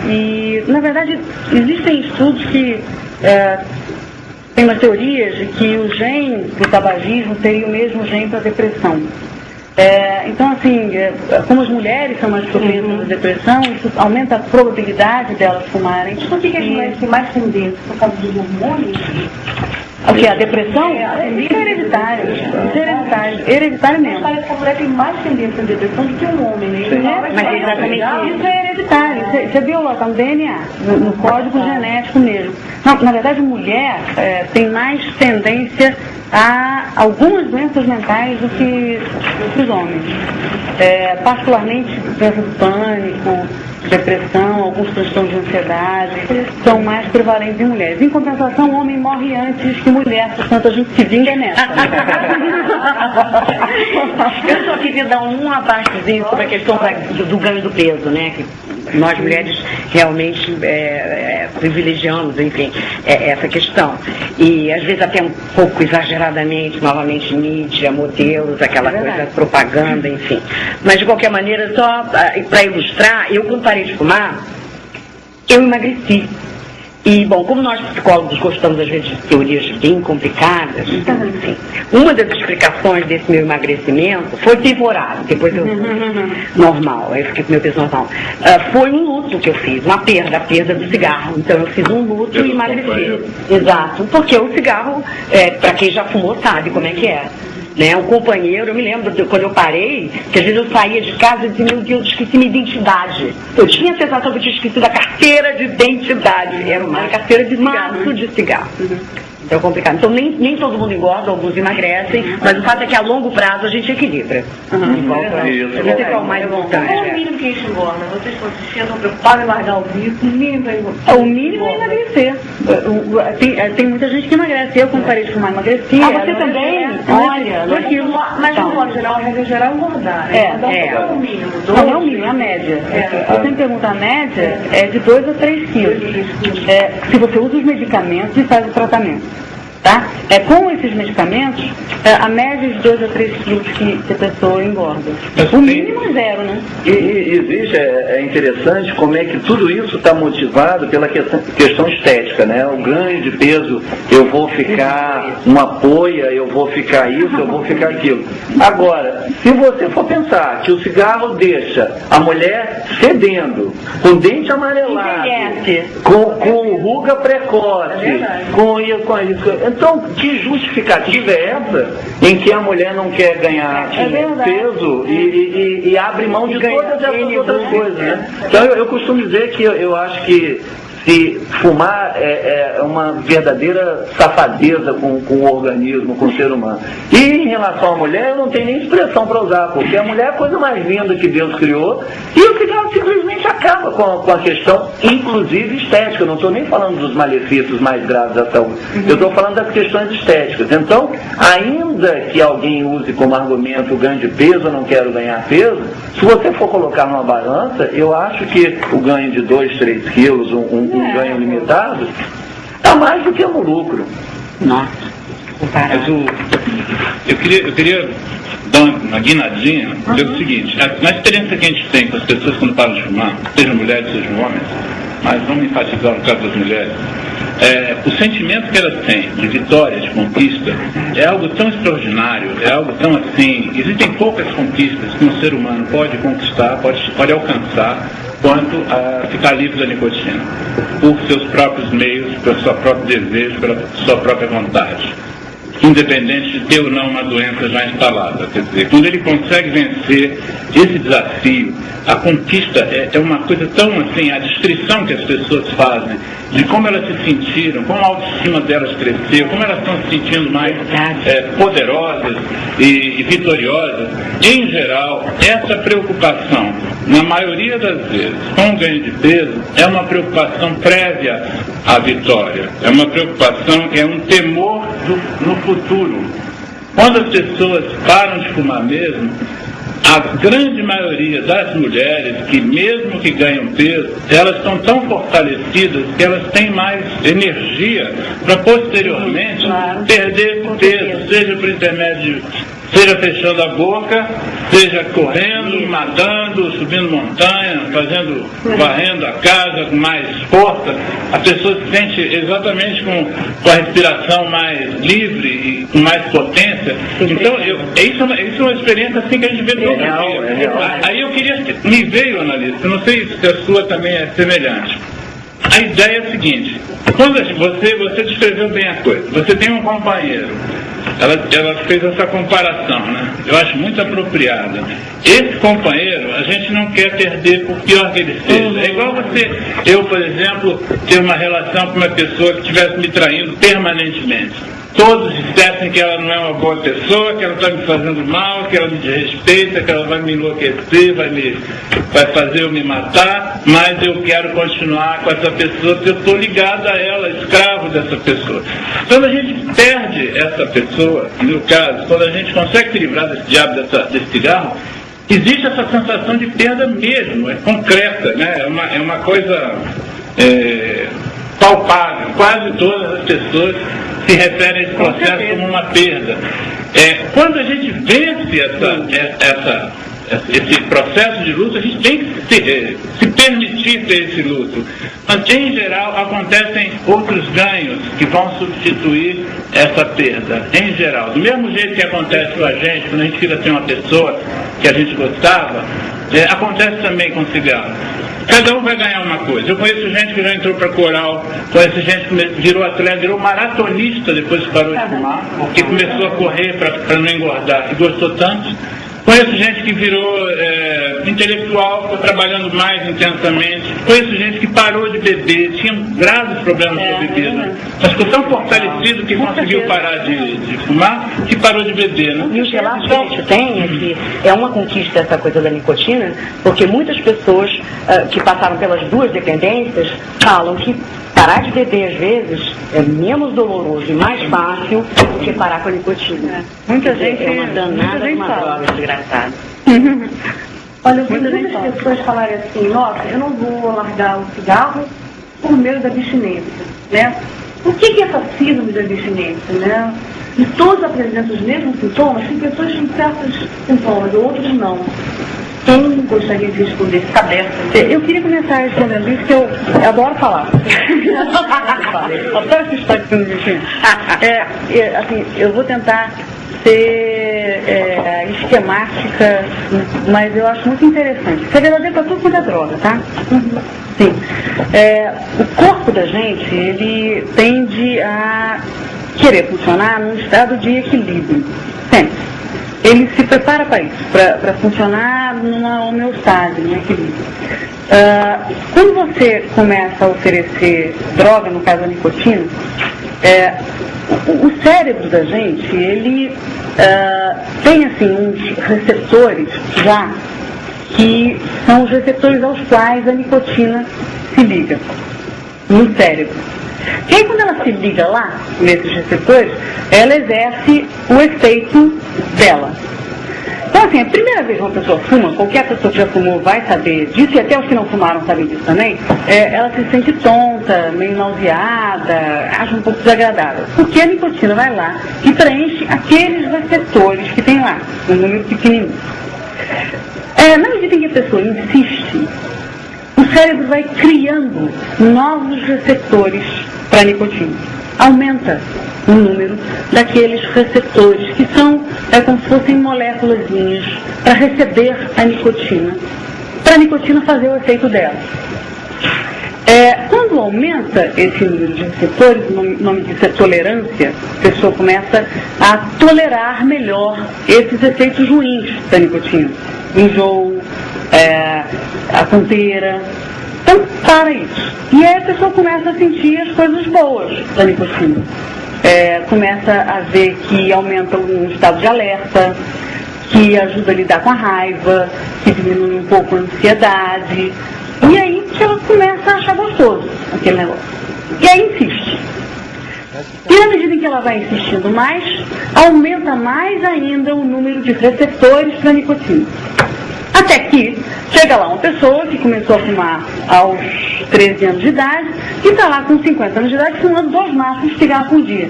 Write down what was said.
E, na verdade, existem estudos que tem umas teorias de que o gene do tabagismo seria o mesmo gene para a depressão. Então, assim, como as mulheres são mais propensas à depressão, isso aumenta a probabilidade delas fumarem. Por que as mulheres têm mais tendência? Por causa dos hormônios? O que? A depressão? Isso é hereditário. Isso é hereditário. Hereditário mesmo. Parece que a mulher tem mais tendência à depressão do que um homem, né? Mas exatamente isso é hereditário. Isso é biológico, é um DNA, no código genético mesmo. Não, na verdade, mulher tem mais tendência a algumas doenças mentais do que os homens. Particularmente doença do pânico, depressão, alguns transtornos de ansiedade, são mais prevalentes em mulheres. Em compensação, o homem morre antes que mulher, portanto a gente se vinga nessa. Eu só queria dar uma partezinha sobre a questão do ganho do peso, né? Que nós mulheres realmente privilegiamos, enfim, essa questão. E às vezes até um pouco exageradamente, novamente mídia, modelos, aquela coisa, propaganda, enfim. Mas de qualquer maneira, só para ilustrar, eu quando parei de fumar, eu emagreci. E, bom, como nós psicólogos gostamos às vezes de teorias bem complicadas, enfim, uma das explicações desse meu emagrecimento foi temporário, depois eu normal, aí eu fiquei com meu peso normal. Foi um luto que eu fiz, a perda do cigarro. Então eu fiz um luto e emagreci. Exato, porque o cigarro, para quem já fumou sabe como é que é. Né, um companheiro, eu me lembro quando eu parei, que às vezes eu saía de casa e dizia, meu Deus, esqueci minha identidade. Eu tinha a sensação que eu tinha esquecido a carteira de identidade. Era uma carteira de cigarro, maço de cigarro. Então é complicado. Então nem todo mundo engorda, alguns emagrecem, mas o fato é que a longo prazo a gente equilibra. Isso é o mais importante. Qual é o mínimo que a gente engorda? Vocês estão preocupados em largar o vício? O mínimo é engordar. O mínimo é emagrecer. Tem muita gente que emagrece. Eu, quando parei de fumar, emagreci. Você também? Olha, mas no modo geral, a regra geral é engordar. É o mínimo. Não é o mínimo, é a média. Eu sempre pergunto, a média é de 2 a 3 quilos. Se você usa os medicamentos e faz o tratamento. Tá? Com esses medicamentos, a média de 2 a 3 quilos que a pessoa engorda. O mínimo é 0, né? E existe, interessante como é que tudo isso está motivado pela questão estética, né? O ganho de peso, eu vou ficar uma poia, eu vou ficar isso, eu vou ficar aquilo. Agora, se você for pensar que o cigarro deixa a mulher cedendo, com dente amarelado, com ruga precoce, com isso. Então, que justificativa é essa em que a mulher não quer ganhar peso e abre mão de todas essas outras coisas, né? Então, eu costumo dizer que eu acho que se fumar é uma verdadeira safadeza com o organismo, com o ser humano. E em relação à mulher, eu não tenho nem expressão para usar, porque a mulher é a coisa mais linda que Deus criou, e o cigarro simplesmente acaba com a questão, inclusive estética. Eu não estou nem falando dos malefícios mais graves da saúde, eu estou falando das questões estéticas. Então, ainda que alguém use como argumento o ganho de peso, eu não quero ganhar peso, se você for colocar numa balança, eu acho que o ganho de 2, 3 quilos, um ganho limitado, está mais do que um lucro. Nossa. Mas eu queria dar uma guinadinha, dizer o seguinte, na experiência que a gente tem com as pessoas quando param de fumar, sejam mulheres, sejam homens, mas vamos enfatizar no caso das mulheres, o sentimento que elas têm de vitória, de conquista, é algo tão extraordinário, é algo tão assim, existem poucas conquistas que um ser humano pode conquistar, pode alcançar, quanto a ficar livre da nicotina, por seus próprios meios, pelo seu próprio desejo, pela sua própria vontade, independente de ter ou não uma doença já instalada. Quer dizer, quando ele consegue vencer esse desafio, a conquista é uma coisa tão assim, a descrição que as pessoas fazem de como elas se sentiram, como a autoestima delas cresceu, como elas estão se sentindo mais poderosas e vitoriosas. Em geral, essa preocupação, na maioria das vezes, com o ganho de peso, é uma preocupação prévia à vitória. É uma preocupação, é um temor no futuro. Quando as pessoas param de fumar mesmo, a grande maioria das mulheres que mesmo que ganham peso, elas estão tão fortalecidas que elas têm mais energia para posteriormente perder esse peso, seja por intermédio de Seja fechando a boca, seja correndo, nadando, subindo montanha, varrendo a casa com mais força, a pessoa se sente exatamente com a respiração mais livre e com mais potência. Então, isso é uma experiência assim que a gente vê todo dia. Aí eu queria, me veio, analista, não sei se a sua também é semelhante. A ideia é a seguinte: quando você descreveu bem a coisa, você tem um companheiro, ela fez essa comparação, né? Eu acho muito apropriada. Esse companheiro, a gente não quer perder, por pior que ele seja. É igual eu, por exemplo, ter uma relação com uma pessoa que estivesse me traindo permanentemente. Todos dissessem que ela não é uma boa pessoa, que ela está me fazendo mal, que ela me desrespeita, que ela vai me enlouquecer, vai fazer eu me matar, mas eu quero continuar com essa pessoa, porque eu estou ligado a ela, escravo dessa pessoa. Quando a gente perde essa pessoa, no caso, quando a gente consegue se livrar desse diabo, desse cigarro, existe essa sensação de perda mesmo, é concreta, né? É uma coisa palpável. Quase todas as pessoas se referem a esse processo como uma perda. Quando a gente vence esse processo de luto, a gente tem que se permitir ter esse luto. Mas, em geral, acontecem outros ganhos que vão substituir essa perda. Em geral, do mesmo jeito que acontece com a gente, quando a gente fica sem uma pessoa que a gente gostava, acontece também com o cigarro. Cada um vai ganhar uma coisa. Eu conheço gente que já entrou para coral, conheço gente que virou atleta, virou maratonista depois que parou de fumar, porque começou a correr para não engordar e gostou tanto. Conheço gente que virou intelectual, ficou trabalhando mais intensamente. Conheço gente que parou de beber, tinha graves problemas com a bebida, mas ficou tão fortalecido que conseguiu parar de fumar, que parou de beber, né? E os relatos que a gente tem é que é uma conquista essa coisa da nicotina, porque muitas pessoas que passaram pelas duas dependências falam que parar de beber, às vezes, é menos doloroso e mais fácil do que parar com a nicotina. Muita gente é uma danada, uma droga desgraçada. Olha, eu vi muitas pessoas falarem assim: nossa, eu não vou largar o cigarro por medo da abstinência, né? O que é essa síndrome da abstinência, né? E todos apresentam os mesmos sintomas, tem pessoas que têm certos sintomas, outros não. Quem gostaria de responder? Fica aberto. Eu queria começar respondendo isso, que eu adoro falar. Adoro esse estado de bichinho. Assim, eu vou tentar ser esquemática, mas eu acho muito interessante. Isso é verdadeiro para tudo quanto é droga, tá? Sim. O corpo da gente, ele tende a querer funcionar num estado de equilíbrio. Sempre. Ele se prepara para isso, para funcionar numa homeostase, num equilíbrio. Quando você começa a oferecer droga, no caso a nicotina, o cérebro da gente, ele tem assim uns receptores já, que são os receptores aos quais a nicotina se liga no cérebro. E aí, quando ela se liga lá, nesses receptores, ela exerce o efeito dela. Então, assim, a primeira vez que uma pessoa fuma, qualquer pessoa que já fumou vai saber disso, e até os que não fumaram sabem disso também, ela se sente tonta, meio nauseada, acha um pouco desagradável. Porque a nicotina vai lá e preenche aqueles receptores que tem lá, um número pequenininho. Na medida em que a pessoa insiste, o cérebro vai criando novos receptores para a nicotina. Aumenta o número daqueles receptores que são como se fossem moléculazinhas para receber a nicotina, para a nicotina fazer o efeito dela. Quando aumenta esse número de receptores, o nome disso é tolerância, a pessoa começa a tolerar melhor esses efeitos ruins da nicotina. Enjoo, a tonteira. Então, para isso. E aí a pessoa começa a sentir as coisas boas da nicotina. Começa a ver que aumenta um estado de alerta, que ajuda a lidar com a raiva, que diminui um pouco a ansiedade. E aí que ela começa a achar gostoso aquele negócio. E aí insiste. E na medida em que ela vai insistindo mais, aumenta mais ainda o número de receptores para a nicotina. Até que chega lá uma pessoa que começou a fumar aos 13 anos de idade e está lá com 50 anos de idade fumando 2 maços de cigarro por dia.